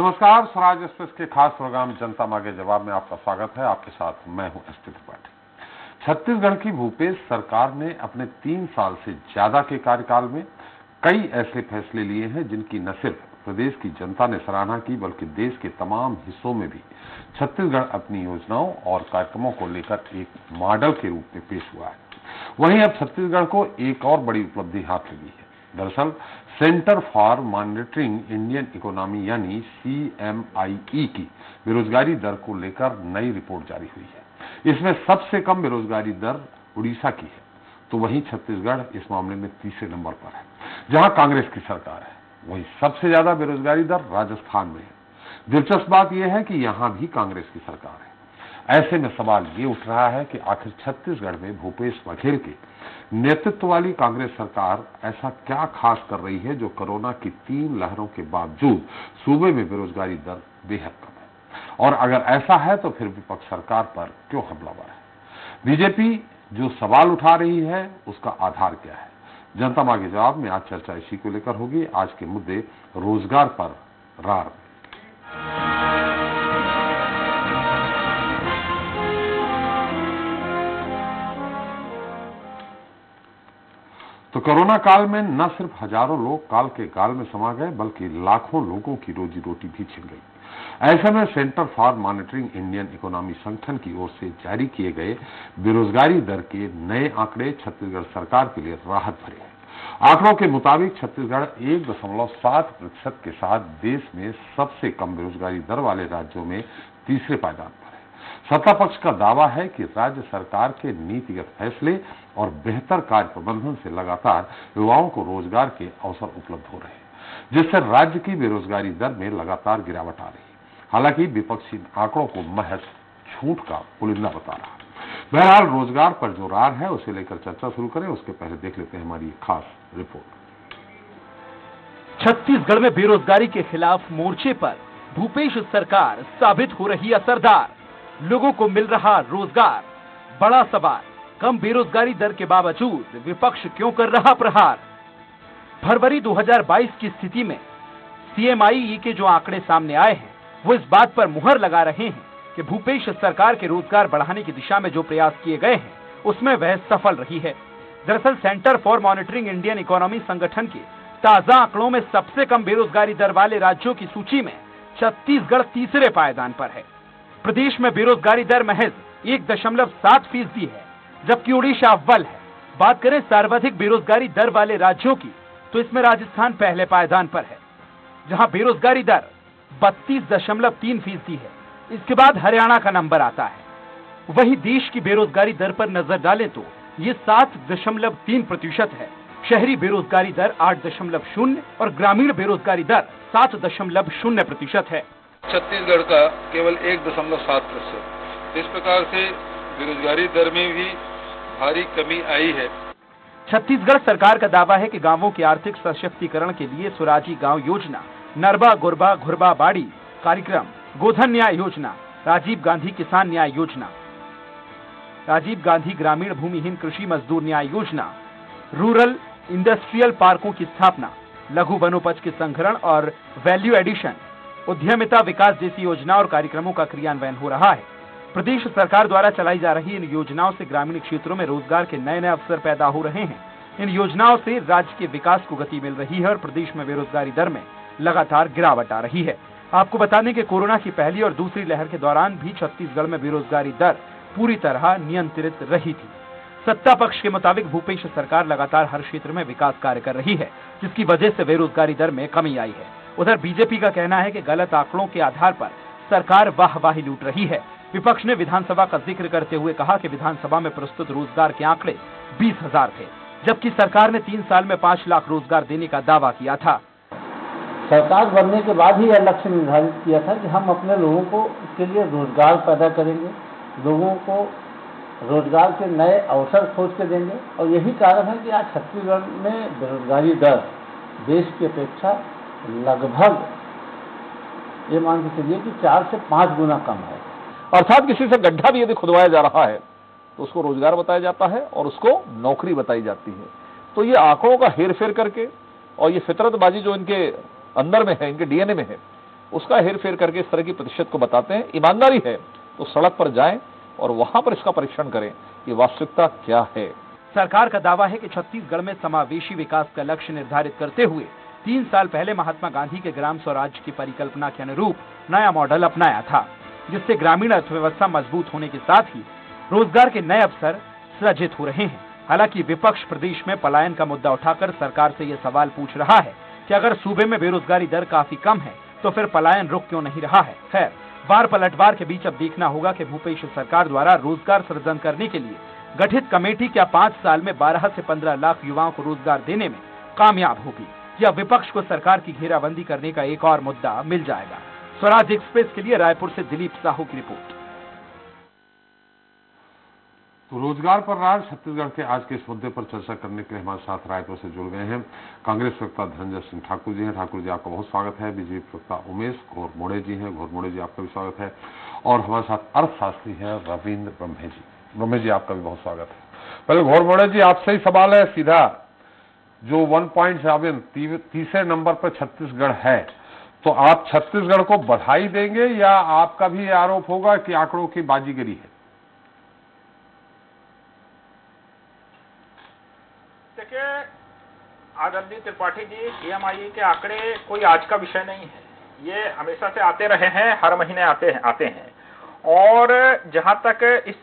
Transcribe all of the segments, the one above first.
नमस्कार, स्वराज एक्सप्रेस के खास प्रोग्राम जनता मांगे जवाब में आपका स्वागत है। आपके साथ मैं हूं एस त्रिपाठी। छत्तीसगढ़ की भूपेश सरकार ने अपने 3 साल से ज्यादा के कार्यकाल में कई ऐसे फैसले लिए हैं जिनकी न सिर्फ प्रदेश की जनता ने सराहना की, बल्कि देश के तमाम हिस्सों में भी छत्तीसगढ़ अपनी योजनाओं और कार्यक्रमों को लेकर एक मॉडल के रूप में पेश हुआ है। वहीं अब छत्तीसगढ़ को एक और बड़ी उपलब्धि हाथ लगी है। दरअसल centre for monitoring Indian economy यानी CMIE की बेरोजगारी दर को लेकर नई रिपोर्ट जारी हुई है। इसमें सबसे कम बेरोजगारी दर उड़ीसा की है, तो वहीं छत्तीसगढ़ इस मामले में तीसरे नंबर पर है, जहां कांग्रेस की सरकार है। वहीं सबसे ज्यादा बेरोजगारी दर राजस्थान में है। दिलचस्प बात यह है कि यहां भी कांग्रेस की सरकार है। ऐसे में सवाल ये उठ रहा है कि आखिर छत्तीसगढ़ में भूपेश बघेल के नेतृत्व वाली कांग्रेस सरकार ऐसा क्या खास कर रही है जो कोरोना की 3 लहरों के बावजूद सूबे में बेरोजगारी दर बेहद कम है, और अगर ऐसा है तो फिर विपक्ष सरकार पर क्यों हमलावर है? बीजेपी जो सवाल उठा रही है उसका आधार क्या है? जनता मांगे जवाब में आज चर्चा इसी को लेकर होगी। आज के मुद्दे रोजगार पर रार। तो कोरोना काल में न सिर्फ हजारों लोग काल के गाल में समा गए, बल्कि लाखों लोगों की रोजी रोटी भी छिन गई। ऐसे में centre for monitoring Indian economy संगठन की ओर से जारी किए गए बेरोजगारी दर के नए आंकड़े छत्तीसगढ़ सरकार के लिए राहत भरे हैं। आंकड़ों के मुताबिक छत्तीसगढ़ 1.7% के साथ देश में सबसे कम बेरोजगारी दर वाले राज्यों में तीसरे पायदान पर है। सत्ता पक्ष का दावा है कि राज्य सरकार के नीतिगत फैसले और बेहतर कार्य प्रबंधन से लगातार युवाओं को रोजगार के अवसर उपलब्ध हो रहे हैं, जिससे राज्य की बेरोजगारी दर में लगातार गिरावट आ रही है। हालांकि विपक्षी आंकड़ों को महज झूठ का पुलिंदा बता रहा है। बहरहाल रोजगार पर जो रार है उसे लेकर चर्चा शुरू करें, उसके पहले देख लेते हैं हमारी खास रिपोर्ट। छत्तीसगढ़ में बेरोजगारी के खिलाफ मोर्चे पर भूपेश सरकार साबित हो रही असरदार। लोगों को मिल रहा रोजगार। बड़ा सवाल, कम बेरोजगारी दर के बावजूद विपक्ष क्यों कर रहा प्रहार? फरवरी 2022 की स्थिति में CMIE के जो आंकड़े सामने आए हैं वो इस बात पर मुहर लगा रहे हैं कि भूपेश सरकार के रोजगार बढ़ाने की दिशा में जो प्रयास किए गए हैं उसमें वह सफल रही है। दरअसल centre for monitoring Indian economy संगठन के ताजा आंकड़ों में सबसे कम बेरोजगारी दर वाले राज्यों की सूची में छत्तीसगढ़ तीसरे पायदान पर है। प्रदेश में बेरोजगारी दर महज 1.7% है, जबकि उड़ीसा अव्वल है। बात करें सर्वाधिक बेरोजगारी दर वाले राज्यों की तो इसमें राजस्थान पहले पायदान पर है, जहां बेरोजगारी दर 32.3% है। इसके बाद हरियाणा का नंबर आता है। वहीं देश की बेरोजगारी दर पर नजर डालें तो ये 7.3% है। शहरी बेरोजगारी दर 8.0 और ग्रामीण बेरोजगारी दर 7.0% है। छत्तीसगढ़ का केवल 1.7%। इस प्रकार से बेरोजगारी दर में भी भारी कमी आई है। छत्तीसगढ़ सरकार का दावा है कि गांवों के आर्थिक सशक्तिकरण के लिए स्वराजी गांव योजना, नरबा गुरबा घुरबा बाड़ी कार्यक्रम, गोधन न्याय योजना, राजीव गांधी किसान न्याय योजना, राजीव गांधी ग्रामीण भूमिहीन कृषि मजदूर न्याय योजना, रूरल इंडस्ट्रियल पार्कों की स्थापना, लघु वनोपज के संग्रहण और वैल्यू एडिशन, उद्यमिता विकास जैसी योजनाओं और कार्यक्रमों का क्रियान्वयन हो रहा है। प्रदेश सरकार द्वारा चलाई जा रही इन योजनाओं से ग्रामीण क्षेत्रों में रोजगार के नए नए अवसर पैदा हो रहे हैं। इन योजनाओं से राज्य के विकास को गति मिल रही है और प्रदेश में बेरोजगारी दर में लगातार गिरावट आ रही है। आपको बता दें कि कोरोना की पहली और दूसरी लहर के दौरान भी छत्तीसगढ़ में बेरोजगारी दर पूरी तरह नियंत्रित रही थी। सत्ता पक्ष के मुताबिक भूपेश सरकार लगातार हर क्षेत्र में विकास कार्य कर रही है, जिसकी वजह से बेरोजगारी दर में कमी आई है। उधर बीजेपी का कहना है कि गलत आंकड़ों के आधार पर सरकार वाहवाही लूट रही है। विपक्ष ने विधानसभा का जिक्र करते हुए कहा कि विधानसभा में प्रस्तुत रोजगार के आंकड़े 20,000 थे, जबकि सरकार ने 3 साल में 5 लाख रोजगार देने का दावा किया था। सरकार बनने के बाद ही यह लक्ष्य निर्धारित किया था कि हम अपने लोगों को के लिए रोजगार पैदा करेंगे, लोगों को रोजगार के नए अवसर खोज के देंगे। और यही कारण है कि आज छत्तीसगढ़ में बेरोजगारी दर देश की अपेक्षा लगभग ये मान के चलिए कि 4 से 5 गुना कम है। अर्थात किसी से गड्ढा भी यदि खुदवाया जा रहा है तो उसको रोजगार बताया जाता है और उसको नौकरी बताई जाती है। तो ये आंकड़ों का हेर फेर करके और ये फितरतबाजी जो इनके अंदर में है, इनके DNA में है, उसका हेर फेर करके इस तरह की प्रतिशत को बताते हैं। ईमानदारी है तो सड़क पर जाएं और वहां पर इसका परीक्षण करें कि वास्तविकता क्या है। सरकार का दावा है कि छत्तीसगढ़ में समावेशी विकास का लक्ष्य निर्धारित करते हुए 3 साल पहले महात्मा गांधी के ग्राम स्वराज की परिकल्पना के अनुरूप नया मॉडल अपनाया था, जिससे ग्रामीण अर्थव्यवस्था मजबूत होने के साथ ही रोजगार के नए अवसर सृजित हो रहे हैं। हालांकि विपक्ष प्रदेश में पलायन का मुद्दा उठाकर सरकार से यह सवाल पूछ रहा है कि अगर सूबे में बेरोजगारी दर काफी कम है तो फिर पलायन रुक क्यों नहीं रहा है। खैर, बार पलटवार के बीच अब देखना होगा कि भूपेश सरकार द्वारा रोजगार सृजन करने के लिए गठित कमेटी क्या 5 साल में 12 से 15 लाख युवाओं को रोजगार देने में कामयाब होगी, या विपक्ष को सरकार की घेराबंदी करने का एक और मुद्दा मिल जाएगा। स्वराज एक्सप्रेस के लिए रायपुर से दिलीप साहू की रिपोर्ट। तो रोजगार पर राज छत्तीसगढ़ के आज के इस मुद्दे पर चर्चा करने के लिए हमारे साथ रायपुर से जुड़ गए हैं कांग्रेस प्रवक्ता धनंजय सिंह ठाकुर जी हैं। ठाकुर जी, आपका बहुत स्वागत है। बीजेपी प्रवक्ता उमेश घोरमोड़े जी हैं। घोरमोड़े जी, आपका भी स्वागत है। और हमारे साथ अर्थशास्त्री हैं रविंद्र ब्रह्मे जी। ब्रह्मे जी, आपका भी बहुत स्वागत है। पहले घोरमोड़े जी, आपसे ही सवाल है सीधा। जो 1.7 तीसरे नंबर पर छत्तीसगढ़ है, तो आप छत्तीसगढ़ को बधाई देंगे या आपका भी आरोप होगा कि आंकड़ों की बाजीगरी है? देखिए आदरणीय त्रिपाठी जी, सीएमआई के आंकड़े कोई आज का विषय नहीं है। ये हमेशा से आते रहे हैं, हर महीने आते हैं। और जहां तक इस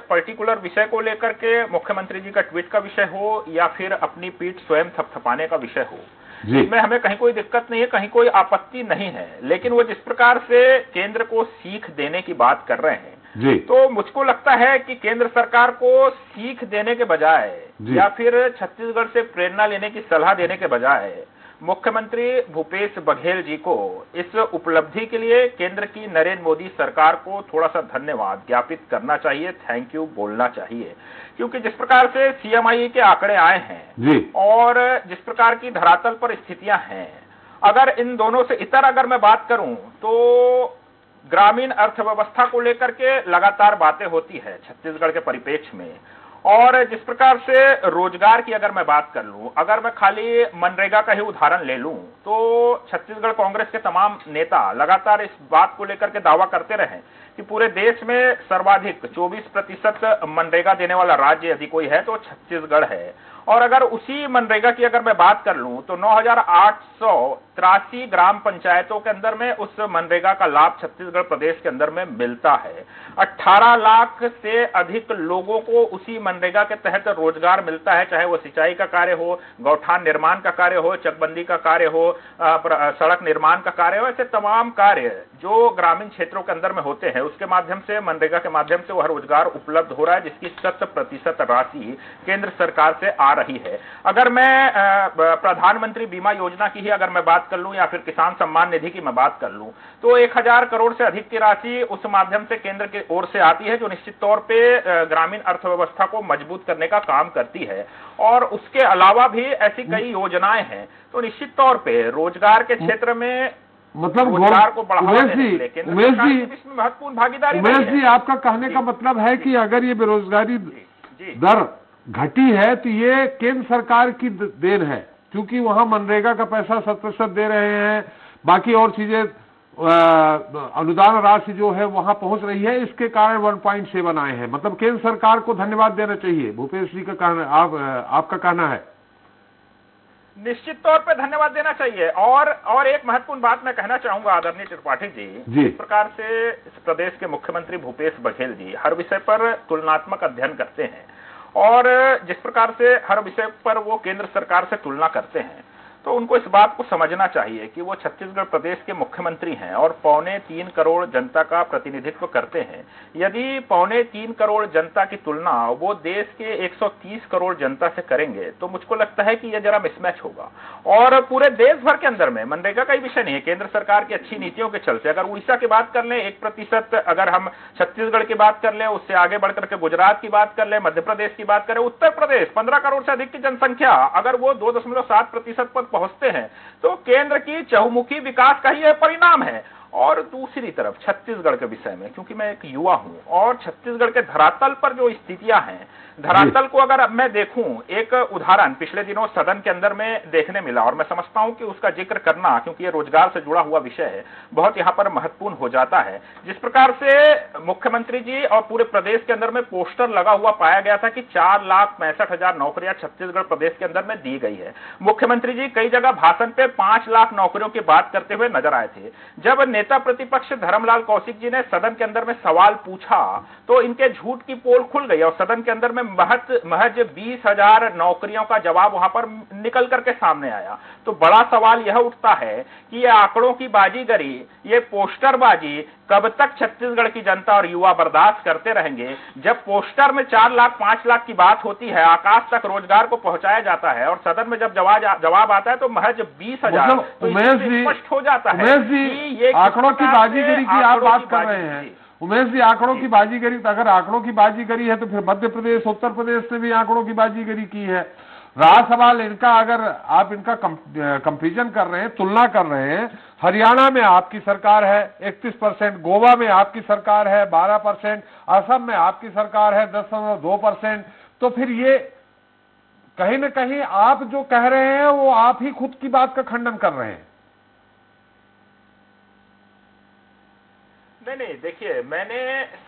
पर्टिकुलर विषय को लेकर के मुख्यमंत्री जी का ट्वीट का विषय हो या फिर अपनी पीठ स्वयं थपथपाने का विषय हो, इसमें हमें कहीं कोई दिक्कत नहीं है, कहीं कोई आपत्ति नहीं है। लेकिन वो जिस प्रकार से केंद्र को सीख देने की बात कर रहे हैं जी, तो मुझको लगता है कि केंद्र सरकार को सीख देने के बजाय या फिर छत्तीसगढ़ से प्रेरणा लेने की सलाह देने के बजाय मुख्यमंत्री भूपेश बघेल जी को इस उपलब्धि के लिए केंद्र की नरेंद्र मोदी सरकार को थोड़ा सा धन्यवाद ज्ञापित करना चाहिए, थैंक यू बोलना चाहिए। क्योंकि जिस प्रकार से सीएमआई के आंकड़े आए हैं जी, और जिस प्रकार की धरातल पर स्थितियां हैं, अगर इन दोनों से इतर अगर मैं बात करूं तो ग्रामीण अर्थव्यवस्था को लेकर के लगातार बातें होती है छत्तीसगढ़ के परिप्रेक्ष्य में। और जिस प्रकार से रोजगार की अगर मैं बात कर लूं, अगर मैं खाली मनरेगा का ही उदाहरण ले लूं, तो छत्तीसगढ़ कांग्रेस के तमाम नेता लगातार इस बात को लेकर के दावा करते रहे कि पूरे देश में सर्वाधिक 24% मनरेगा देने वाला राज्य यदि कोई है तो छत्तीसगढ़ है। और अगर उसी मनरेगा की अगर मैं बात कर लूं तो 9,883 ग्राम पंचायतों के अंदर में उस मनरेगा का लाभ छत्तीसगढ़ प्रदेश के अंदर में मिलता है। 18 लाख से अधिक लोगों को उसी मनरेगा के तहत रोजगार मिलता है, चाहे वो सिंचाई का कार्य हो, गौठान निर्माण का कार्य हो, चकबंदी का कार्य हो, सड़क निर्माण का कार्य हो, ऐसे तमाम कार्य जो ग्रामीण क्षेत्रों के अंदर में होते हैं उसके माध्यम से, मनरेगा के माध्यम से वह रोजगार उपलब्ध हो रहा है, जिसकी 100% राशि केंद्र सरकार से आ रही है। अगर मैं प्रधानमंत्री बीमा योजना की ही अगर मैं बात कर लूं या फिर किसान सम्मान निधि की मैं बात कर लूं तो 1000 करोड़ से अधिक की राशि उस माध्यम से केंद्र की ओर से आती है, जो निश्चित तौर पे ग्रामीण अर्थव्यवस्था को मजबूत करने का काम करती है। और उसके अलावा भी ऐसी कई योजनाएं हैं, तो निश्चित तौर पे रोजगार के क्षेत्र में मतलब रोजगार को बढ़ावा उमेश देने के लिए केंद्र सरकार की इसमें महत्वपूर्ण भागीदारी उमेश है। जी, आपका कहने का मतलब है कि अगर ये बेरोजगारी दर घटी है तो ये केंद्र सरकार की देन है, क्योंकि वहां मनरेगा का पैसा 100% दे रहे हैं, बाकी और चीजें अनुदान राशि जो है वहां पहुंच रही है, इसके कारण 1.7 आए हैं। मतलब केंद्र सरकार को धन्यवाद देना चाहिए, भूपेश जी का कहना, आपका कहना है? निश्चित तौर पे धन्यवाद देना चाहिए। और एक महत्वपूर्ण बात मैं कहना चाहूंगा आदरणीय त्रिपाठी जी, जिस प्रकार से इस प्रदेश के मुख्यमंत्री भूपेश बघेल जी हर विषय पर तुलनात्मक अध्ययन करते हैं और जिस प्रकार से हर विषय पर वो केंद्र सरकार से तुलना करते हैं, तो उनको इस बात को समझना चाहिए कि वो छत्तीसगढ़ प्रदेश के मुख्यमंत्री हैं और 2.25 करोड़ जनता का प्रतिनिधित्व करते हैं। यदि 2.25 करोड़ जनता की तुलना वो देश के 130 करोड़ जनता से करेंगे तो मुझको लगता है कि यह जरा मिसमैच होगा। और पूरे देश भर के अंदर में मनरेगा का ही विषय नहीं है, केंद्र सरकार की अच्छी नीतियों के चलते अगर उड़ीसा की बात कर लें 1%, अगर हम छत्तीसगढ़ की बात कर लें, उससे आगे बढ़कर के गुजरात की बात कर लें, मध्य प्रदेश की बात करें, उत्तर प्रदेश 15 करोड़ से अधिक की जनसंख्या, अगर वो 2.7% पर पहुंचते हैं तो केंद्र की चहुमुखी विकास का ही यह परिणाम है। और दूसरी तरफ छत्तीसगढ़ के विषय में, क्योंकि मैं एक युवा हूं और छत्तीसगढ़ के धरातल पर जो स्थितियां हैं, धरातल को अगर मैं देखूं, एक उदाहरण पिछले दिनों सदन के अंदर में देखने मिला और मैं समझता हूं कि उसका जिक्र करना, क्योंकि ये रोजगार से जुड़ा हुआ विषय है, बहुत यहां पर महत्वपूर्ण हो जाता है। जिस प्रकार से मुख्यमंत्री जी और पूरे प्रदेश के अंदर में पोस्टर लगा हुआ पाया गया था कि 4,65,000 नौकरियां छत्तीसगढ़ प्रदेश के अंदर में दी गई है। मुख्यमंत्री जी कई जगह भाषण पे 5 लाख नौकरियों की बात करते हुए नजर आए थे। जब नेता प्रतिपक्ष धर्मलाल कौशिक जी ने सदन के अंदर में सवाल पूछा तो इनके झूठ की पोल खुल गई और सदन के अंदर में महज 20,000 नौकरियों का जवाब वहां पर निकल करके सामने आया। तो बड़ा सवाल यह उठता है कि ये आंकड़ों की बाजीगरी, ये पोस्टरबाजी कब तक छत्तीसगढ़ की जनता और युवा बर्दाश्त करते रहेंगे? जब पोस्टर में 4 लाख 5 लाख की बात होती है, आकाश तक रोजगार को पहुंचाया जाता है और सदन में जब जवाब आता है तो महज 20,000, तो स्पष्ट हो जाता है कि ये आंकड़ों की बाजीगरी की आप बात कर रहे हैं। उमेश जी, आंकड़ों की बाजीगरी, तो अगर आंकड़ों की बाजीगरी है तो फिर मध्य प्रदेश, उत्तर प्रदेश ने भी आंकड़ों की बाजीगरी की है। रहा सवाल इनका, अगर आप इनका कंपैरिजन कर रहे हैं, तुलना कर रहे हैं, हरियाणा में आपकी सरकार है 31%, गोवा में आपकी सरकार है 12%, असम में आपकी सरकार है 10.2%, तो फिर ये कहीं न कहीं आप जो कह रहे हैं वो आप ही खुद की बात का खंडन कर रहे हैं। नहीं, देखिए, मैंने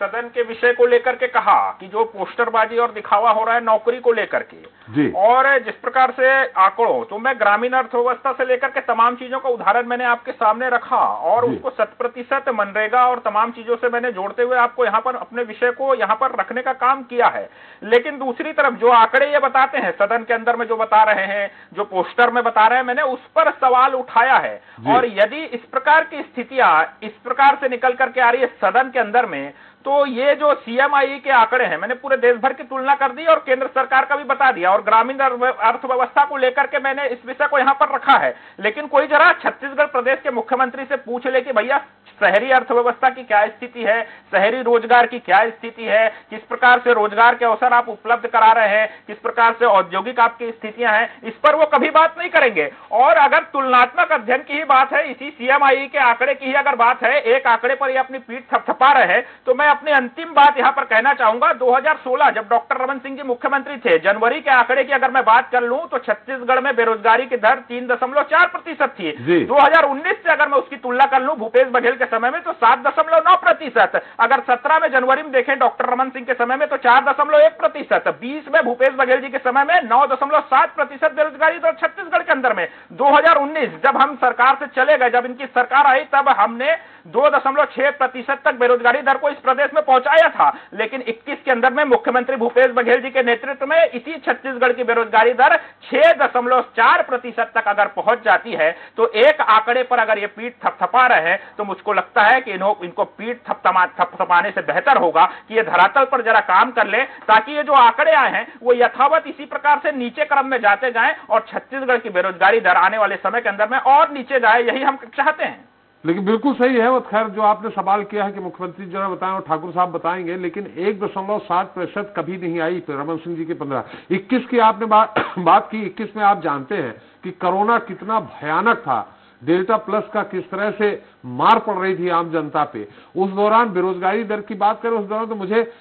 सदन के विषय को लेकर के कहा कि जो पोस्टरबाजी और दिखावा हो रहा है नौकरी को लेकर के जी। और जिस प्रकार से आंकड़ों, तो मैं ग्रामीण अर्थव्यवस्था से लेकर के तमाम चीजों का उदाहरण मैंने आपके सामने रखा और उसको 100% मनरेगा और तमाम चीजों से मैंने जोड़ते हुए आपको यहाँ पर अपने विषय को यहाँ पर रखने का काम किया है। लेकिन दूसरी तरफ जो आंकड़े ये बताते हैं, सदन के अंदर में जो बता रहे हैं, जो पोस्टर में बता रहे हैं, मैंने उस पर सवाल उठाया है। और यदि इस प्रकार की स्थितियां इस प्रकार से निकल करके आ रही है सदन के अंदर में, तो ये जो सीएमआई के आंकड़े हैं, मैंने पूरे देश भर की तुलना कर दी और केंद्र सरकार का भी बता दिया और ग्रामीण अर्थव्यवस्था को लेकर के मैंने इस विषय को यहां पर रखा है। लेकिन कोई जरा छत्तीसगढ़ प्रदेश के मुख्यमंत्री से पूछ ले कि भैया शहरी अर्थव्यवस्था की क्या स्थिति है, शहरी रोजगार की क्या स्थिति है, किस प्रकार से रोजगार के अवसर आप उपलब्ध करा रहे हैं, किस प्रकार से औद्योगिक आपकी स्थितियां हैं, इस पर वो कभी बात नहीं करेंगे। और अगर तुलनात्मक अध्ययन की ही बात है, इसी सीएमआई के आंकड़े की ही अगर बात है, एक आंकड़े पर ये अपनी पीठ थपथपा रहे हैं, तो मैं अपनी अंतिम बात यहां पर कहना चाहूंगा। 2016 जब डॉक्टर रमन सिंह जी मुख्यमंत्री थे, जनवरी के आंकड़े की अगर मैं बात कर लूं तो छत्तीसगढ़ में बेरोजगारी की दर 3.4% थी। 2019 से अगर मैं उसकी तुलना कर लूं भूपेश बघेल के समय में तो 7.9%। अगर 17 में जनवरी में देखें डॉक्टर रमन सिंह के समय में तो 4.1%। 20 में भूपेश बघेल जी के समय में 9.7% बेरोजगारी दर छत्तीसगढ़ के अंदर में। 2019 जब हम सरकार से चले गए, जब इनकी सरकार आई, तब हमने 2.6% तक बेरोजगारी दर को इस प्रदेश में पहुंचाया था। लेकिन 21 के अंदर में मुख्यमंत्री भूपेश बघेल जी के नेतृत्व में इसी छत्तीसगढ़ की बेरोजगारी दर 6.4% तक अगर पहुंच जाती है, तो एक आंकड़े पर अगर ये पीठ थपथपा रहे हैं तो मुझको लगता है कि इनको पीठ थपथपाने से बेहतर होगा कि ये धरातल पर जरा काम कर ले, ताकि ये जो आंकड़े आए हैं वो यथावत इसी प्रकार से नीचे क्रम में जाते जाएं और छत्तीसगढ़ की बेरोजगारी दर आने वाले समय के अंदर में और नीचे जाए, यही हम चाहते हैं। लेकिन बिल्कुल सही है वो। खैर, जो आपने सवाल किया है कि मुख्यमंत्री जरा बताएं और ठाकुर साहब बताएंगे, लेकिन 1.7% कभी नहीं आई रमन सिंह जी के 15। 21 की आपने बात की। 21 में आप जानते हैं कि कोरोना कितना भयानक था, डेल्टा प्लस का किस तरह से मार पड़ रही थी आम जनता पे। उस दौरान बेरोजगारी दर की बात करें, उस दौरान तो मुझे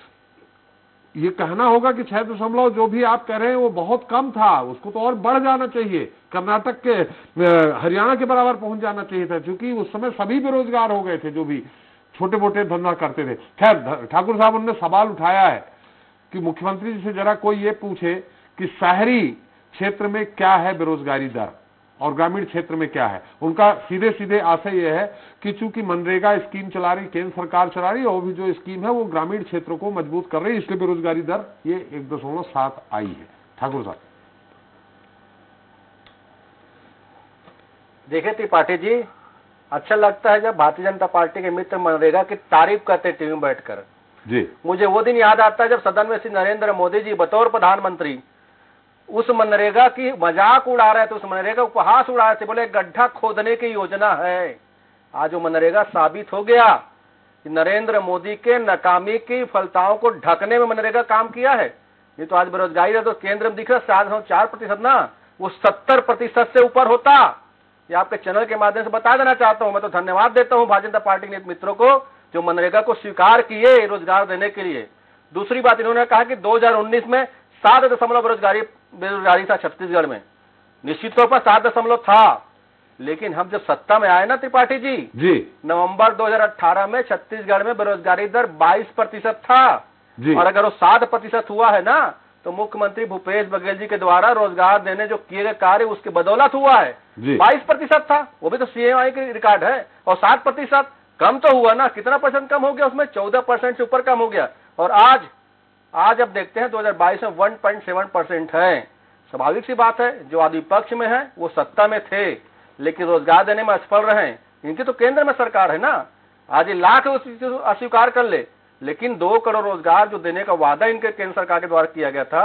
ये कहना होगा कि 6 जो भी आप कह रहे हैं वो बहुत कम था, उसको तो और बढ़ जाना चाहिए, कर्नाटक के हरियाणा के बराबर पहुंच जाना चाहिए था, क्योंकि उस समय सभी बेरोजगार हो गए थे जो भी छोटे मोटे धंधा करते थे। खैर, ठाकुर साहब उन्होंने सवाल उठाया है कि मुख्यमंत्री जी से जरा कोई ये पूछे कि शहरी क्षेत्र में क्या है बेरोजगारी दर और ग्रामीण क्षेत्र में क्या है। उनका सीधे सीधे आशय यह है कि चूंकि मनरेगा स्कीम चला रही, केंद्र सरकार चला रही है, और भी जो स्कीम है वो ग्रामीण क्षेत्रों को मजबूत कर रही है, इसलिए बेरोजगारी दर ये 1.7 आई है। ठाकुर साहब देखिए त्रिपाठी जी, अच्छा लगता है जब भारतीय जनता पार्टी के मित्र मनरेगा की तारीफ करते टीवी में बैठकर जी। मुझे वो दिन याद आता है जब सदन में श्री नरेंद्र मोदी जी बतौर प्रधानमंत्री उस मनरेगा की मजाक उड़ा रहे थे, उस मनरेगा उपहास उड़ा रहे थे, बोले गड्ढा खोदने की योजना है। आज वो मनरेगा साबित हो गया कि नरेंद्र मोदी के नाकामी की फलताओं को ढकने में मनरेगा काम किया है। ये तो आज बेरोजगारी है तो केंद्र में दिख रहा है 4% ना, वो 70% से ऊपर होता। ये आपके चैनल के माध्यम से बता देना चाहता हूं। मैं तो धन्यवाद देता हूं भारतीय जनता पार्टी के मित्रों को जो मनरेगा को स्वीकार किए रोजगार देने के लिए। दूसरी बात, इन्होंने कहा कि 2019 में 7 बेरोजगारी था छत्तीसगढ़ में। निश्चित तौर पर 7 था, लेकिन हम जब सत्ता में आए ना त्रिपाठी जी नवंबर 2018 में छत्तीसगढ़ में बेरोजगारी दर 22% था। और अगर वो 7% हुआ है ना, तो मुख्यमंत्री भूपेश बघेल जी के द्वारा रोजगार देने जो किए गए कार्य उसके बदौलत हुआ है। 22% था, वो भी तो सीएमआई की रिकॉर्ड है। और 7% कम तो हुआ ना, कितना परसेंट कम हो गया उसमें? 14% से ऊपर कम हो गया। और आज अब देखते हैं 2022 में 1.7% है। स्वाभाविक सी बात है, जो आदि पक्ष में है वो सत्ता में थे लेकिन रोजगार देने में असफल रहे। इनकी तो केंद्र में सरकार है ना, आज ये लाख अस्वीकार कर ले, लेकिन 2 करोड़ रोजगार जो देने का वादा इनके केंद्र सरकार के द्वारा किया गया था,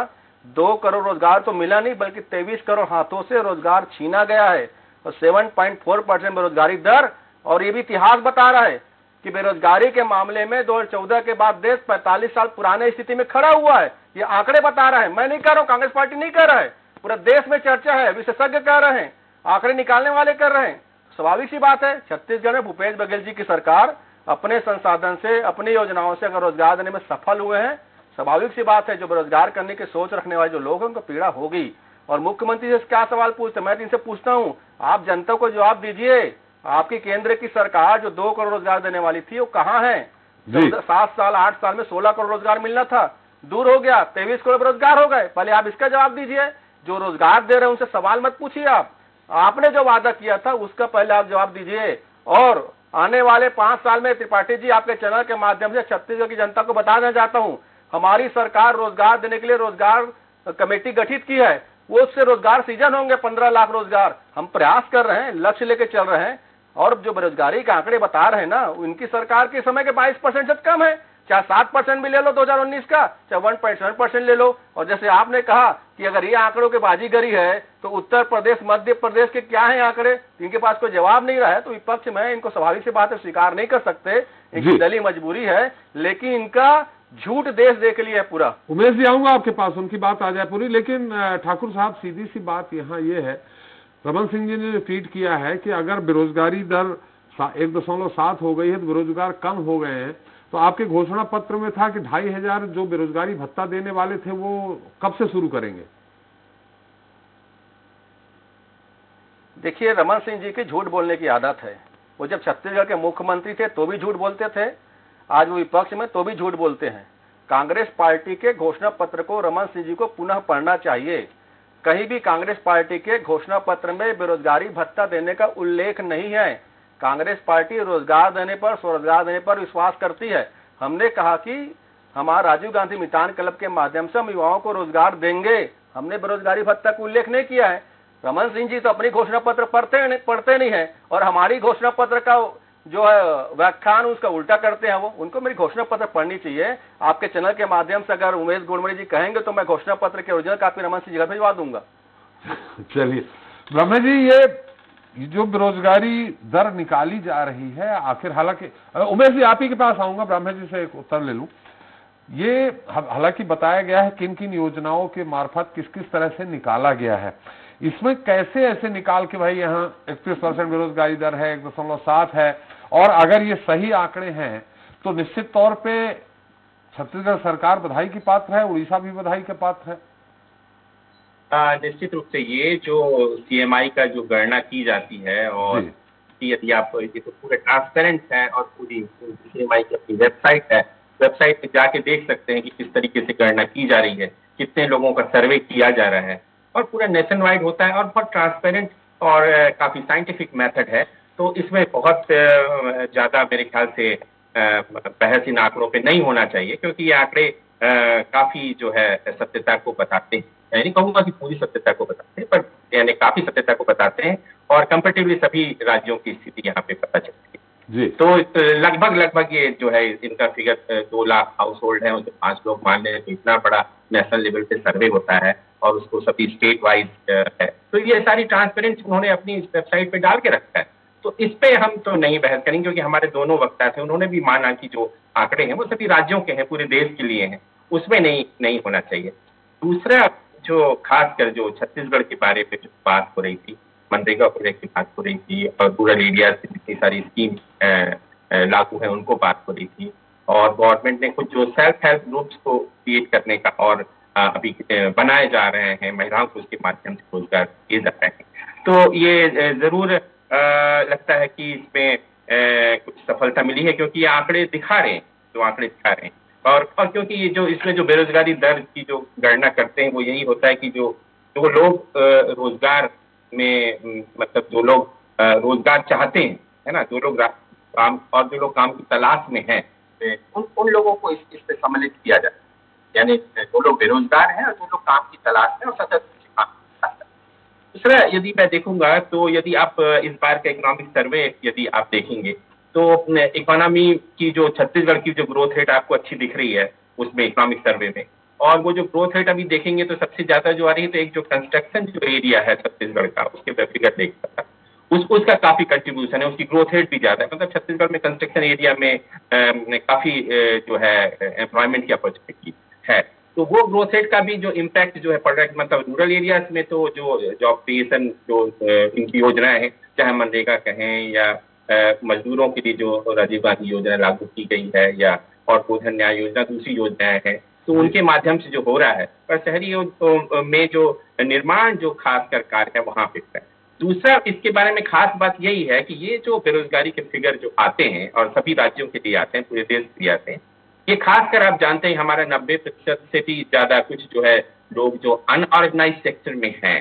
2 करोड़ रोजगार तो मिला नहीं, बल्कि 23 करोड़ हाथों से रोजगार छीना गया है। और 7.4% बेरोजगारी दर। और ये भी इतिहास बता रहा है कि बेरोजगारी के मामले में 2014 के बाद देश 45 साल पुराने स्थिति में खड़ा हुआ है। ये आंकड़े बता रहा है, मैं नहीं कह रहा हूं, कांग्रेस पार्टी नहीं कर रहा है, पूरा देश में चर्चा है, विशेषज्ञ कह रहे हैं, आंकड़े निकालने वाले कर रहे हैं। स्वाभाविक सी बात है, छत्तीसगढ़ में भूपेश बघेल जी की सरकार अपने संसाधन से, अपनी योजनाओं से अगर रोजगार देने में सफल हुए हैं, स्वाभाविक सी बात है जो बेरोजगार करने की सोच रखने वाले जो लोग हैं उनको पीड़ा होगी। और मुख्यमंत्री से क्या सवाल पूछते, मैं इनसे पूछता हूं, आप जनता को जवाब दीजिए, आपकी केंद्र की सरकार जो 2 करोड़ रोजगार देने वाली थी वो कहां है? 7 साल 8 साल में 16 करोड़ रोजगार मिलना था, दूर हो गया, 23 करोड़ बेरोजगार हो गए। पहले आप इसका जवाब दीजिए। जो रोजगार दे रहे हैं उनसे सवाल मत पूछिए, आपने जो वादा किया था उसका पहले आप जवाब दीजिए। और आने वाले 5 साल में त्रिपाठी जी आपके चैनल के माध्यम से छत्तीसगढ़ की जनता को बताना चाहता हूं, हमारी सरकार रोजगार देने के लिए रोजगार कमेटी गठित की है, वो उससे रोजगार सृजन होंगे 15 लाख रोजगार। हम प्रयास कर रहे हैं, लक्ष्य लेके चल रहे हैं। और जो बेरोजगारी के आंकड़े बता रहे हैं ना, उनकी सरकार के समय के 22% से कम है। चाहे 7% भी ले लो 2019 का, चाहे 1.7% ले लो। और जैसे आपने कहा कि अगर ये आंकड़ों की बाजीगरी है तो उत्तर प्रदेश, मध्य प्रदेश के क्या है आंकड़े? इनके पास कोई जवाब नहीं रहा है, तो विपक्ष में इनको स्वाभाविक सी बात है स्वीकार नहीं कर सकते, इनकी दलीय मजबूरी है, लेकिन इनका झूठ देश देख लिया है पूरा। उमेश जी आऊंगा आपके पास, उनकी बात आ जाए पूरी, लेकिन ठाकुर साहब सीधी सी बात यहाँ ये है, रमन सिंह जी ने ट्वीट किया है कि अगर बेरोजगारी दर 1.7 हो गई है तो बेरोजगार कम हो गए हैं, तो आपके घोषणा पत्र में था कि 2,500 जो बेरोजगारी भत्ता देने वाले थे वो कब से शुरू करेंगे? देखिए, रमन सिंह जी की झूठ बोलने की आदत है। वो जब छत्तीसगढ़ के मुख्यमंत्री थे तो भी झूठ बोलते थे, आज वो विपक्ष में तो भी झूठ बोलते हैं। कांग्रेस पार्टी के घोषणा पत्र को रमन सिंह जी को पुनः पढ़ना चाहिए। कहीं भी कांग्रेस पार्टी के घोषणा पत्र में बेरोजगारी भत्ता देने का उल्लेख नहीं है। कांग्रेस पार्टी रोजगार देने पर, स्वरोजगार देने पर विश्वास करती है। हमने कहा कि हमारा राजीव गांधी मितान क्लब के माध्यम से हम युवाओं को रोजगार देंगे, हमने बेरोजगारी भत्ता का उल्लेख नहीं किया है। रमन सिंह जी तो अपनी घोषणा पत्र पढ़ते नहीं है और हमारी घोषणा पत्र का जो है व्याख्यान उसका उल्टा करते हैं। वो उनको मेरी घोषणा पत्र पढ़नी चाहिए। आपके चैनल के माध्यम से अगर उमेश गुणमणि जी कहेंगे तो मैं घोषणा पत्र के ओरिजिनल कॉपी रमन सिंह जी घर भिजवा दूंगा। चलिए ब्रह्मा जी, ये जो बेरोजगारी दर निकाली जा रही है आखिर, हालांकि उमेश जी आप ही के पास आऊंगा, ब्रह्मा जी से एक उत्तर ले लूं। ये हालांकि बताया गया है किन किन योजनाओं के मार्फत किस किस तरह से निकाला गया है, इसमें कैसे ऐसे निकाल के भाई यहाँ 31% बेरोजगारी दर है, 1.7 है, और अगर ये सही आंकड़े हैं तो निश्चित तौर पे छत्तीसगढ़ सरकार बधाई की पात्र है, उड़ीसा भी बधाई के पात्र है। निश्चित रूप से ये जो सीएमआई का जो गणना की जाती है, और यदि आप ये तो पूरे ट्रांसपेरेंट है और पूरी सीएमआई की अपनी वेबसाइट है, वेबसाइट पे जाके देख सकते हैं कि किस तरीके से गणना की जा रही है, कितने लोगों का सर्वे किया जा रहा है, और पूरा नेशन वाइड होता है और बहुत ट्रांसपेरेंट और काफी साइंटिफिक मेथड है। तो इसमें बहुत ज्यादा मेरे ख्याल से बहस इन आंकड़ों पे नहीं होना चाहिए, क्योंकि ये आंकड़े काफी जो है सत्यता को बताते हैं। मैं नहीं कहूंगा कि पूरी सत्यता को बताते हैं, पर यानी काफी सत्यता को बताते हैं, और कंपेरेटिवली सभी राज्यों की स्थिति यहाँ पे पता चलती है जी। तो लगभग ये जो है इनका फिगर 2 लाख हाउस होल्ड है, उनसे 5 लोग मान लें तो इतना बड़ा नेशनल लेवल पे सर्वे होता है, और उसको सभी स्टेट वाइज है। तो ये सारी ट्रांसपेरेंसी उन्होंने अपनी वेबसाइट पे डाल के रखा है। तो इस पे हम तो नहीं बहस करेंगे, क्योंकि हमारे दोनों वक्ता थे, उन्होंने भी माना कि जो आंकड़े हैं वो सभी राज्यों के हैं, पूरे देश के लिए हैं, उसमें नहीं होना चाहिए। दूसरा जो खासकर जो छत्तीसगढ़ के बारे में जो बात हो रही थी, मनरेगा प्रोजेक्ट की बात हो रही थी और रूरल एरिया से जितनी सारी स्कीम लागू है उनको बात हो रही थी, और गवर्नमेंट ने कुछ जो सेल्फ हेल्प ग्रुप्स को क्रिएट करने का और अभी बनाए जा रहे हैं, महिलाओं को उसके माध्यम से रोजगार दिए जा रहे हैं। तो ये जरूर लगता है कि इसमें कुछ सफलता मिली है, क्योंकि ये आंकड़े दिखा रहे हैं, जो आंकड़े दिखा रहे हैं। और क्योंकि ये जो इसमें जो बेरोजगारी दर की जो गणना करते हैं वो यही होता है कि जो लोग रोजगार में मतलब जो लोग रोजगार चाहते हैं, है ना, जो लोग काम और जो लोग काम की तलाश में हैं, उन लोगों को इस पे सम्मिलित किया जाता है। यानी जो लोग बेरोजगार हैं और जो लोग काम की तलाश में और सतत काम की तलाश में। दूसरा, यदि मैं देखूंगा तो यदि आप इस बार का इकोनॉमिक सर्वे यदि आप देखेंगे तो इकोनॉमी की जो छत्तीसगढ़ की जो ग्रोथ रेट आपको अच्छी दिख रही है उसमें इकोनॉमिक सर्वे में, और वो जो ग्रोथ रेट अभी देखेंगे तो सबसे ज्यादा जो आ रही है, तो एक जो कंस्ट्रक्शन जो एरिया है छत्तीसगढ़ का, उसके फिगर देख सकता है, उसका काफी कंट्रीब्यूशन है, उसकी ग्रोथ रेट भी ज्यादा है। मतलब छत्तीसगढ़ में कंस्ट्रक्शन एरिया में काफी जो है एम्प्लॉयमेंट की अपॉर्चुनिटी है। तो वो ग्रोथ रेट का भी जो इम्पैक्ट जो है पड़ रहा है, मतलब रूरल एरियाज में तो जो जॉब क्रिएशन जो इनकी योजनाएं हैं, चाहे मनरेगा कहें या मजदूरों के लिए जो राजीव गांधी योजना लागू की गई है, या और गोधन न्याय योजना, दूसरी योजनाएं हैं, तो उनके माध्यम से जो हो रहा है, पर शहरी में जो निर्माण जो खासकर कार्य है वहां पे है। दूसरा, इसके बारे में खास बात यही है कि ये जो बेरोजगारी के फिगर जो आते हैं और सभी राज्यों के लिए आते हैं, पूरे देश के लिए आते हैं, ये खासकर आप जानते हैं हमारा 90% से भी ज्यादा कुछ जो है लोग जो अनऑर्गेनाइज सेक्टर में हैं,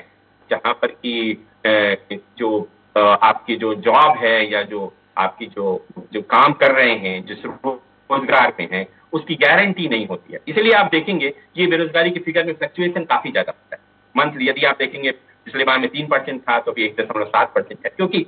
जहां पर कि जो आपकी जो जॉब है या जो आपकी जो काम कर रहे हैं, जिस रोजगार में हैं, उसकी गारंटी नहीं होती है। इसलिए आप देखेंगे ये बेरोजगारी के फिगर में फ्लक्चुएशन काफी ज्यादा होता है। मंथली यदि आप देखेंगे पिछले बार में 3% था तो अभी 1.7% है, क्योंकि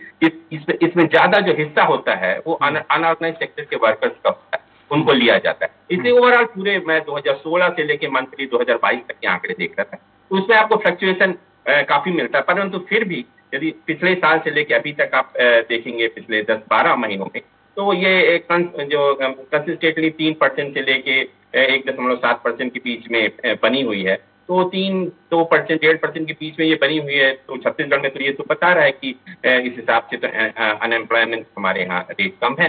इसमें ज्यादा जो हिस्सा होता है वो अनऑर्गेनाइज सेक्टर के वर्कर्स का होता है, उनको लिया जाता है। इसलिए ओवरऑल पूरे मैं 2016 से लेके मंथली 2022 तक के आंकड़े देख रहा था, तो उसमें आपको फ्लक्चुएशन काफी मिलता है। परंतु फिर भी यदि पिछले साल से लेके अभी तक आप देखेंगे पिछले 10-12 महीनों में, तो ये जो कंसिस्टेंटली 3% से लेके 1.7% के बीच में बनी हुई है। तो 2%, 1.5% के बीच में ये बनी हुई है। तो छत्तीसगढ़ में तो ये तो बता रहा है कि इस हिसाब से तो अनएम्प्लॉयमेंट हमारे यहाँ रेट कम है।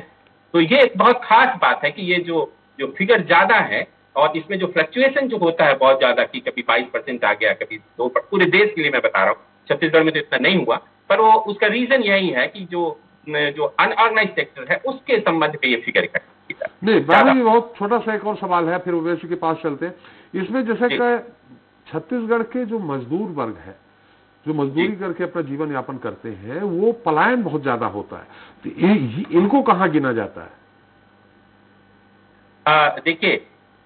तो ये एक बहुत खास बात है कि ये जो फिगर ज्यादा है और इसमें जो फ्लक्चुएशन जो होता है बहुत ज्यादा, कि कभी 22% आ गया, कभी 2%, पूरे देश के लिए मैं बता रहा हूँ, छत्तीसगढ़ में तो इतना नहीं हुआ, पर वो उसका रीजन यही है कि जो अनऑर्गेनाइज सेक्टर है उसके संबंध में ये फिगर इकट्ठा। नहीं, बाबू जी बहुत छोटा सा एक और सवाल है, फिर ओवैसी के पास चलते हैं। इसमें जैसे कि छत्तीसगढ़ के जो मजदूर वर्ग है, जो मजदूरी करके अपना जीवन यापन करते हैं, वो पलायन बहुत ज्यादा होता है, तो इनको कहाँ गिना जाता है? देखिए,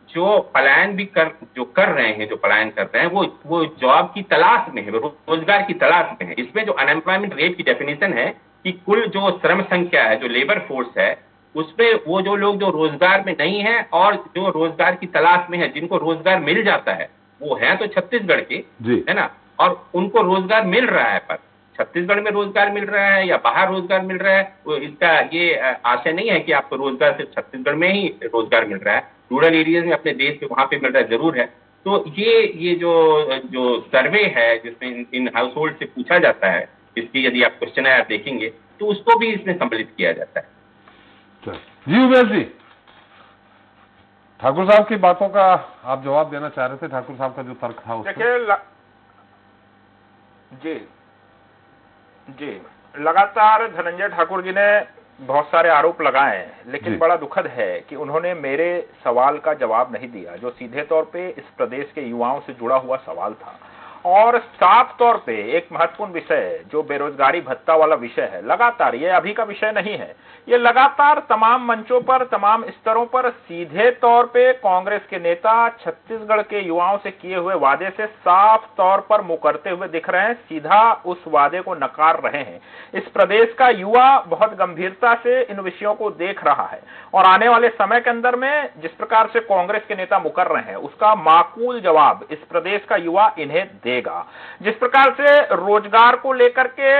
जो पलायन भी जो कर रहे हैं, जो पलायन कर रहे हैं, वो जॉब की तलाश में है, रोजगार की तलाश में है। इसमें जो अनएम्प्लॉयमेंट रेट की डेफिनेशन है कि कुल जो श्रम संख्या है, जो लेबर फोर्स है, उसमें वो जो लोग जो रोजगार में नहीं है और जो रोजगार की तलाश में है, जिनको रोजगार मिल जाता है, वो है तो छत्तीसगढ़ के, है ना, और उनको रोजगार मिल रहा है, पर छत्तीसगढ़ में रोजगार मिल रहा है या बाहर रोजगार मिल रहा है, तो इसका ये आशय नहीं है कि आपको रोजगार सिर्फ छत्तीसगढ़ में ही रोजगार मिल रहा है, रूरल एरियाज में अपने देश के वहां पे मिल रहा है, जरूर है। तो ये जो सर्वे है जिसमें इन हाउस होल्ड से पूछा जाता है, इसकी यदि आप क्वेश्चन आप देखेंगे तो उसको भी इसमें सम्मिलित किया जाता है। जी उमेश जी, ठाकुर साहब की बातों का आप जवाब देना चाह रहे थे। ठाकुर साहब का जो तर्क था देखिए, जी लगातार धनंजय ठाकुर जी ने बहुत सारे आरोप लगाए हैं, लेकिन बड़ा दुखद है कि उन्होंने मेरे सवाल का जवाब नहीं दिया, जो सीधे तौर पे इस प्रदेश के युवाओं से जुड़ा हुआ सवाल था। और साफ तौर पे एक महत्वपूर्ण विषय जो बेरोजगारी भत्ता वाला विषय है, लगातार, ये अभी का विषय नहीं है, ये लगातार तमाम मंचों पर, तमाम स्तरों पर सीधे तौर पे कांग्रेस के नेता छत्तीसगढ़ के युवाओं से किए हुए वादे से साफ तौर पर मुकरते हुए दिख रहे हैं, सीधा उस वादे को नकार रहे हैं। इस प्रदेश का युवा बहुत गंभीरता से इन विषयों को देख रहा है और आने वाले समय के अंदर में जिस प्रकार से कांग्रेस के नेता मुकर रहे हैं, उसका माकूल जवाब इस प्रदेश का युवा इन्हें देगा। जिस प्रकार से रोजगार को लेकर के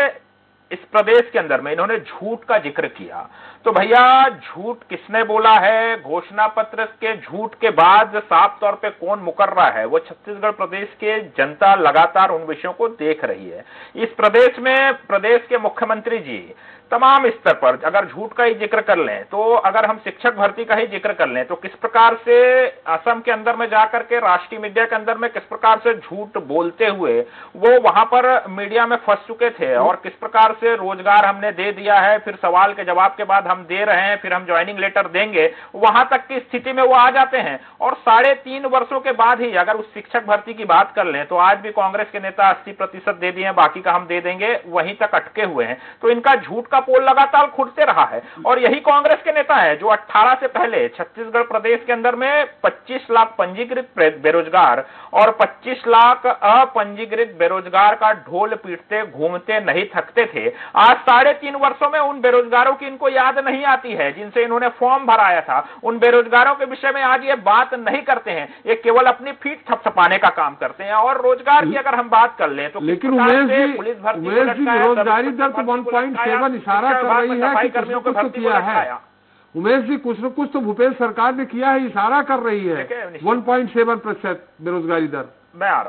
इस प्रदेश के अंदर में इन्होंने झूठ का जिक्र किया, तो भैया झूठ किसने बोला है? घोषणा पत्र के झूठ के बाद साफ तौर पे कौन मुकर रहा है? वो छत्तीसगढ़ प्रदेश के जनता लगातार उन विषयों को देख रही है। इस प्रदेश में प्रदेश के मुख्यमंत्री जी तमाम स्तर पर अगर झूठ का ही जिक्र कर लें, तो अगर हम शिक्षक भर्ती का ही जिक्र कर लें, तो किस प्रकार से असम के अंदर में जाकर के राष्ट्रीय मीडिया के अंदर में किस प्रकार से झूठ बोलते हुए वो वहां पर मीडिया में फंस चुके थे, और किस प्रकार से रोजगार हमने दे दिया है, फिर सवाल के जवाब के बाद हम दे रहे हैं, फिर हम ज्वाइनिंग लेटर देंगे, वहां तक की स्थिति में वो आ जाते हैं। और 3.5 वर्षों के बाद ही अगर उस शिक्षक भर्ती की बात कर लें, तो आज भी कांग्रेस के नेता 80% दे दिए, बाकी का हम दे देंगे, वहीं तक अटके हुए हैं। तो इनका झूठ का पोल लगातार खुलते रहा है। और यही कांग्रेस के नेता हैं जो 18 से पहले छत्तीसगढ़ प्रदेश के अंदर में 25 लाख पंजीकृत बेरोजगार और 25 लाख अपंजीकृत बेरोजगार का ढोल पीटते घूमते नहीं थकते थे। आज 3.5 वर्षों में उन बेरोजगारों की इनको याद नहीं आती है जिनसे इन्होंने फॉर्म भराया था। उन बेरोजगारों के विषय में आज ये बात नहीं करते हैं, ये केवल अपनी पीठ थपथपाने का काम करते हैं। और रोजगार की अगर हम बात कर लें, तो लेकिन पुलिस भर्ती बेरोजगारी दर तो 1.7 इशारा कर रही है कि कर्मियों को भर्ती किया है। उमेश जी, कुछ न कुछ तो भूपेश सरकार ने किया है, इशारा कर रही है 1.7% बेरोजगारी दर। मैं आ रहा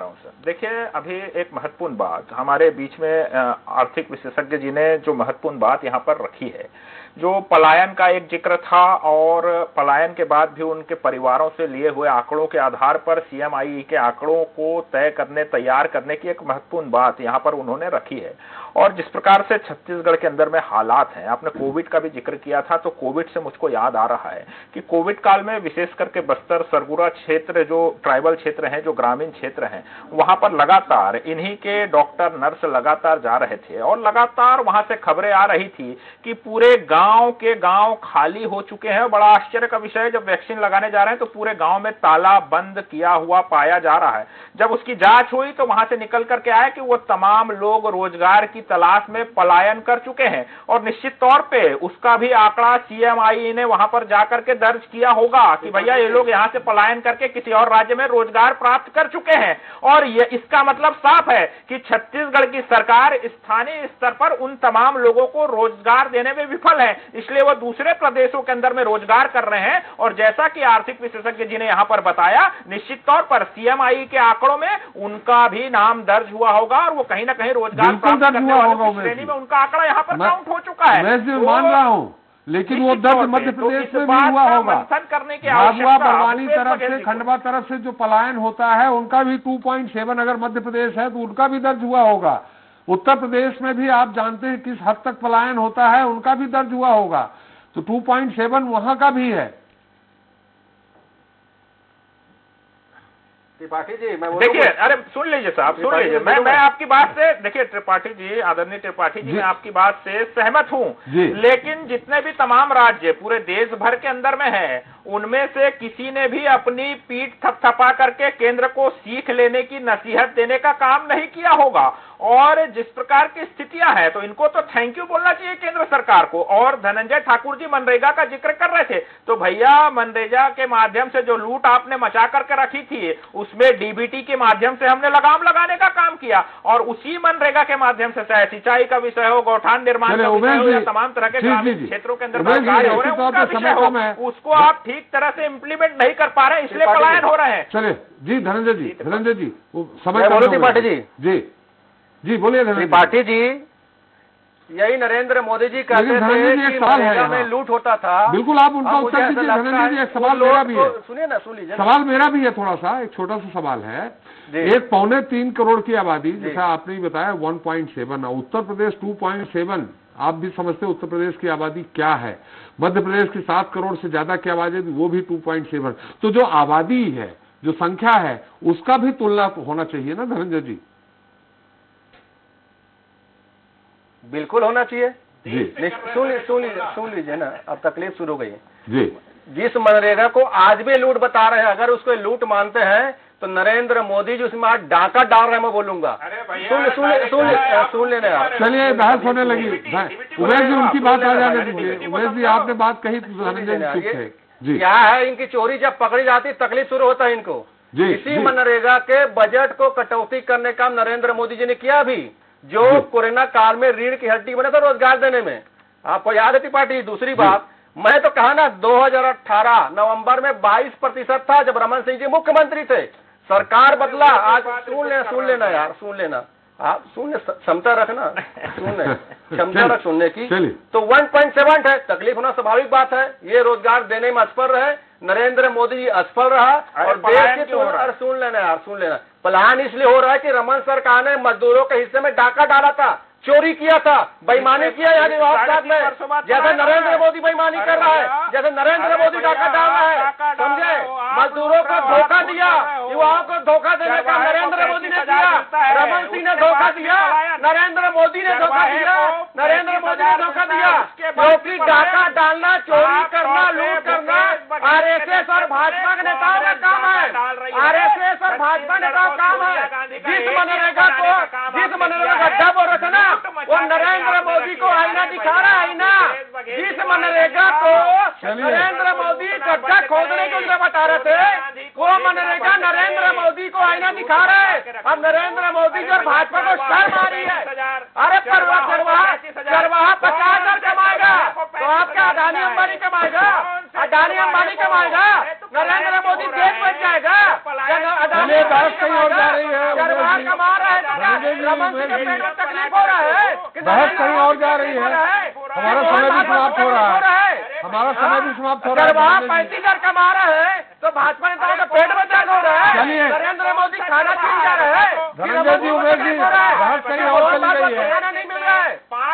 हूं सर। देखिए, अभी एक महत्वपूर्ण बात हमारे बीच में आर्थिक विशेषज्ञ जी ने जो महत्वपूर्ण बात यहाँ पर रखी है, जो पलायन का एक जिक्र था और पलायन के बाद भी उनके परिवारों से लिए हुए आंकड़ों के आधार पर सीएमआई के आंकड़ों को तैयार करने की एक महत्वपूर्ण बात यहाँ पर उन्होंने रखी है। और जिस प्रकार से छत्तीसगढ़ के अंदर में हालात हैं, आपने कोविड का भी जिक्र किया था, तो कोविड से मुझको याद आ रहा है कि कोविड काल में विशेष करके बस्तर सरगुजा क्षेत्र, जो ट्राइबल क्षेत्र हैं, जो ग्रामीण क्षेत्र हैं, वहां पर लगातार इन्हीं के डॉक्टर नर्स लगातार जा रहे थे और लगातार वहां से खबरें आ रही थी कि पूरे गांव के गांव खाली हो चुके हैं। बड़ा आश्चर्य का विषय है, जब वैक्सीन लगाने जा रहे हैं तो पूरे गांव में ताला बंद किया हुआ पाया जा रहा है। जब उसकी जांच हुई तो वहां से निकल करके आया कि वो तमाम लोग रोजगार की तलाश में पलायन कर चुके हैं। और निश्चित तौर पे उसका भी आंकड़ा सीएमआई ने वहां पर जाकर के दर्ज किया होगा कि भैया ये लोग यहां से पलायन करके किसी और राज्य में रोजगार प्राप्त कर चुके हैं। और ये इसका मतलब साफ है कि छत्तीसगढ़ की सरकार स्थानीय स्तर पर उन तमाम लोगों को रोजगार देने में विफल है, इसलिए वो दूसरे प्रदेशों के अंदर में रोजगार कर रहे हैं। और जैसा कि आर्थिक विशेषज्ञ जी ने यहां पर बताया, निश्चित तौर पर सीएमआई के आंकड़ों में उनका भी नाम दर्ज हुआ होगा और वो कहीं ना कहीं रोजगार प्राप्त करने वालों की श्रेणी में उनका आंकड़ा यहां पर काउंट हो चुका है। मैं मान रहा हूं, लेकिन वो दर्ज मध्य प्रदेश में भी हुआ होगा। करने की भागवा बरवानी तरफ से, खंडवा तरफ से जो पलायन होता है उनका भी 2.7 अगर मध्य प्रदेश है तो उनका भी दर्ज हुआ होगा। उत्तर प्रदेश में भी आप जानते हैं किस हद तक पलायन होता है, उनका भी दर्ज हुआ होगा। तो 2.7 वहां का भी है। त्रिपाठी जी, मैं देखिए, अरे सुन लीजिए साहब, सुन लीजिए, मैं आपकी बात से, देखिए त्रिपाठी जी, आदरणीय त्रिपाठी जी, मैं आपकी बात से सहमत हूं, लेकिन जितने भी तमाम राज्य पूरे देश भर के अंदर में है, उनमें से किसी ने भी अपनी पीठ थपथपा करके केंद्र को सीख लेने की नसीहत देने का काम नहीं किया होगा। और जिस प्रकार की स्थितियां हैं, तो इनको तो थैंक यू बोलना चाहिए केंद्र सरकार को। और धनंजय ठाकुर जी मनरेगा का जिक्र कर रहे थे, तो भैया मनरेगा के माध्यम से जो लूट आपने मचा करके रखी थी, उसमें डीबीटी के माध्यम से हमने लगाम लगाने का काम किया। और उसी मनरेगा के माध्यम से चाहे सिंचाई का विषय हो, गौठान निर्माण का विषय हो, या तमाम तरह के ग्रामीण क्षेत्रों के अंदर कार्य हो रहे हैं, उसका विषय हो, उसको आप ठीक तरह से इम्प्लीमेंट नहीं कर पा रहे हैं, इसलिए पलायन हो रहे हैं। चले जी, धनंजय जी, वो समय त्रिपाठी जी जी बोलिए त्रिपाठी जी। यही नरेंद्र मोदी जी कहते थे कि मनरेगा में लूट होता था। बिल्कुल, आप उनका उत्तर दीजिए धनंजय जी। एक सवाल मेरा भी है, सुनिए ना, सुन लीजिए। सवाल मेरा भी है, थोड़ा सा एक छोटा सा सवाल है। 1.3 करोड़ की आबादी, जैसा आपने बताया 1.7, उत्तर प्रदेश 2.7, आप भी समझते हैं उत्तर प्रदेश की आबादी क्या है। मध्य प्रदेश की 7 करोड़ से ज्यादा की आबादी, वो भी 2.7। तो जो आबादी है, जो संख्या है, उसका भी तुलना होना चाहिए ना धनंजय जी। बिल्कुल होना चाहिए जी। सुन लीजिए ना, अब तकलीफ शुरू हो गई जी। जिस मनरेगा को आज भी लूट बता रहे हैं, अगर उसको लूट मानते हैं तो नरेंद्र मोदी जी उसमें आज डाका डाल रहे हैं, मैं बोलूंगा। सुन लेने आप। चलिए, बहस होने लगी। उमेश जी, उनकी बात आ जाने दीजिए। उमेश जी, आपने बात कही तो धनंजय जी चुप है जी। क्या है, इनकी चोरी जब पकड़ी जाती तकलीफ शुरू होता है इनको। इसी मनरेगा के बजट को कटौती करने का नरेंद्र मोदी जी ने किया भी, जो कोरोना काल में रीढ़ की हड्डी बने थे रोजगार देने में। आपको याद है त्रिपाठी? दूसरी बात, मैं तो कहा ना 2018 नवंबर में 22% था जब रमन सिंह जी मुख्यमंत्री थे। सरकार बदला, आज सुन लेना यार, सुन लेना, आप सुनने क्षमता रखना, सुनने क्षमता रख सुनने की। तो 1.7 है, तकलीफ होना स्वाभाविक बात है। ये रोजगार देने में असफल रहे, नरेंद्र मोदी जी असफल रहा और देश के सुन लेना यार, सुन लेना। पलायन इसलिए हो रहा है कि रमन सरकार ने मजदूरों के हिस्से में डाका डाला था, चोरी किया था, बेईमानी किया, यानी वापस में जैसे नरेंद्र मोदी बेईमानी कर रहा है, जैसे नरेंद्र मोदी डाका डाल रहा है, समझे? मजदूरों को धोखा दिया, युवाओं को धोखा देने का नरेंद्र मोदी ने किया, रमन सिंह ने धोखा दिया, नरेंद्र मोदी ने धोखा दिया, नरेंद्र मोदी ने धोखा दिया। क्योंकि डाका डालना, चोरी करना, लूट करना आरएसएस और भाजपा के नेताओं का काम है, आरएसएस और भाजपा नेताओं का काम है। जिस मनरेगा गड्ढा बोल रहे थे ना, वो नरेंद्र मोदी को आईना दिखा रहा है, आईना। जिस मनरेगा को नरेंद्र मोदी गड्ढा खोदने को बता रहे थे, वो मनरेगा नरेंद्र मोदी को आईना दिखा रहा है। अब नरेंद्र मोदी जो भाजपा को शर्म आ रही है। अरे चरवाहा 50,000 कमाएगा तो आपका अडानी अंबानी कमाएगा, अडानी अंबानी कमाएगा, नरेंद्र मोदी देश बच जाएगा। अडानी कहीं और जा रही है, चरवाहा कमा रहा है, रमन सिंह के पेट में तकलीफ हो रहा है, बहस कहीं और जा रही है। हमारा समय भी समाप्त हो रहा है, हमारा समय भी समाप्त हो रहा है। चरवाहा 35,000 कमा रहा है तो भाजपा नेताओं का पेट में दर्द हो रहा है। नरेंद्र मोदी खाना छीन जा रहा है, धनंजय जी, उमेश जी, बहस कहीं और चली गई है, खाना नहीं मिल रहा है।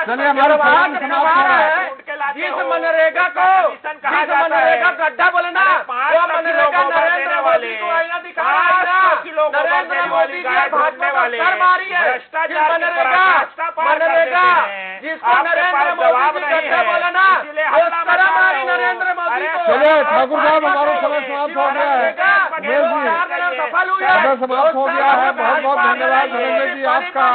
चलिए हमारा समय समाप्त हो रहा है। जिस मनरेगा गड्ढा बोले ना, वो मनरेगा नरेंद्र मोदी को आईना दिखा रहा है। नरेंद्र मोदी जी भाजपा को शर्म आ रही है। मनरेगा जिसको नरेंद्र मोदी जी गड्ढा बोले ना, वो शर्म आ रही नरेंद्र मोदी को। चलिए ठाकुर साहब, हमारा समय समाप्त हो गया है, सफल हुआ है, समय समाप्त हो गया है। बहुत बहुत धन्यवाद धनंजय जी आपका,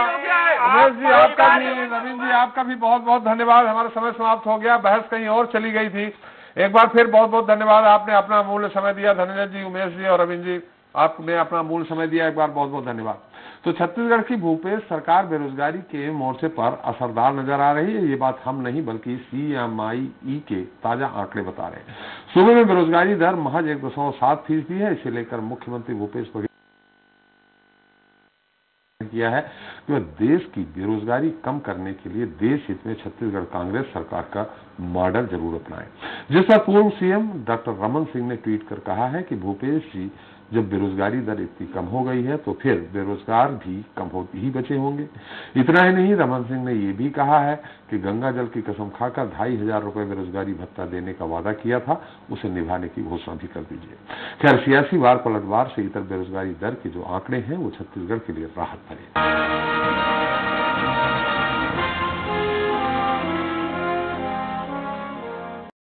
उमेश जी आपका भी, नवीन जी आपका भी बहुत बहुत धन्यवाद। हमारा समय समाप्त हो गया, बहस कहीं और चली गई थी। एक बार फिर बहुत बहुत धन्यवाद, आपने अपना अमूल्य समय दिया। धनंजय जी, उमेश जी और रविंद्र जी, आपने अपना अमूल्य समय दिया, एक बार बहुत बहुत धन्यवाद। तो छत्तीसगढ़ की भूपेश सरकार बेरोजगारी के मोर्चे पर असरदार नजर आ रही है। ये बात हम नहीं बल्कि CMI के ताजा आंकड़े बता रहे हैं। सूबे में बेरोजगारी दर महज 1.7% है। इसे लेकर मुख्यमंत्री भूपेश बघेल किया है कि वह देश की बेरोजगारी कम करने के लिए देश हित में छत्तीसगढ़ कांग्रेस सरकार का मॉडल जरूर अपनाए। जिस पर पूर्व CM डॉक्टर रमन सिंह ने ट्वीट कर कहा है कि भूपेश जी, जब बेरोजगारी दर इतनी कम हो गई है तो फिर बेरोजगार भी कम होती ही बचे होंगे। इतना ही नहीं, रमन सिंह ने ये भी कहा है कि गंगा जल की कसम खाकर 2,500 रुपए बेरोजगारी भत्ता देने का वादा किया था, उसे निभाने की घोषणा भी कर दीजिए। खैर, सियासी वार पलटवार से इतर बेरोजगारी दर के जो आंकड़े हैं वो छत्तीसगढ़ के लिए राहत भरे।